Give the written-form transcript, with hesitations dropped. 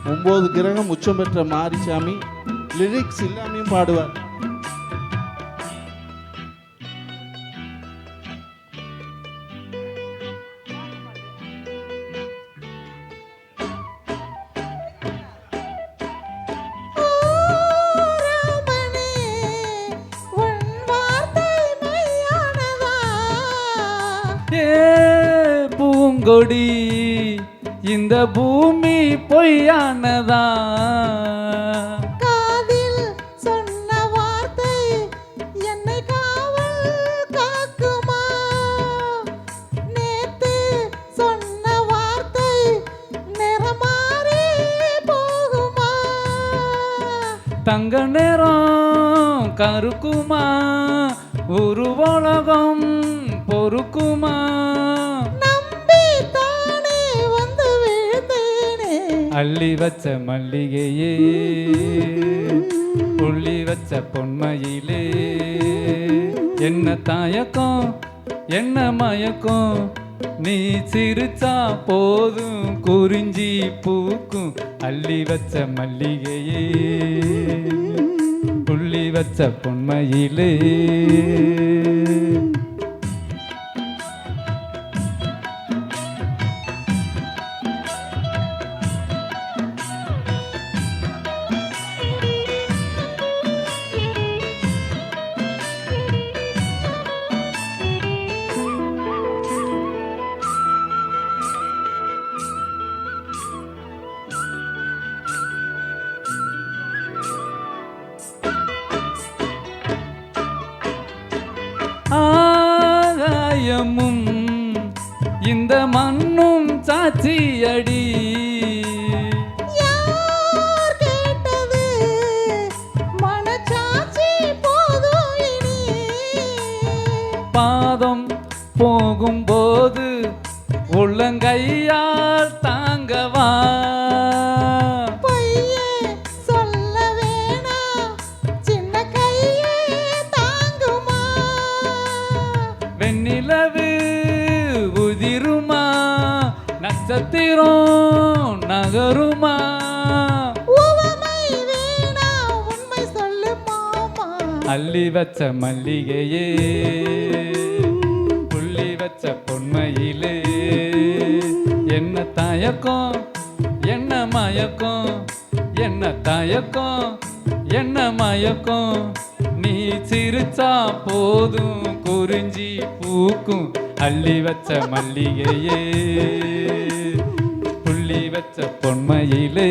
9 கிரகம் உச்சம் பெற்ற மாரிசாமி லிரிக்ஸ் இல்லாமையும் பாடுவார். பூங்கொடி இந்த பூமி பொய்யானதா, காதில் சொன்ன வார்த்தை என்னை காவல் காக்குமா, நேத்து சொன்ன வார்த்தை நிறமாறி போகுமா, தங்க நேரம் கருக்குமா, ஒரு உலகம் பொறுக்குமா, அள்ளி வச்ச மல்லிகையே புள்ளி வச்ச பொன்மையிலே, என்ன தாயக்கம் என்ன மயக்கம், நீ சிரிச்சா போதும் குறிஞ்சி பூக்கும், அள்ளி வச்ச மல்லிகையே புள்ளி வச்ச பொன்மையிலே. ஆகாயமும் இந்த மண்ணும் சாட்சியடி, யார் கேட்டது மனசாட்சி போதும் இனி, பாதம் போகும்போது உள்ளங்கையால் தாங்கவா, வெண்ணிலவு உதிருமா நட்சத்திரம் நகருமா, உண்மை சொல்லு மாமா, அள்ளி வச்ச மல்லிகையே புள்ளி வச்ச பொன்மையிலே, என்ன தயக்கம் என்ன மயக்கம், என்ன தயக்கம் என்ன மயக்கம், நீ சிரிச்சா போதும் குறிஞ்சி பூக்கும், அள்ளி வச்ச மல்லிகையே புள்ளி வச்ச பொன்மையிலே.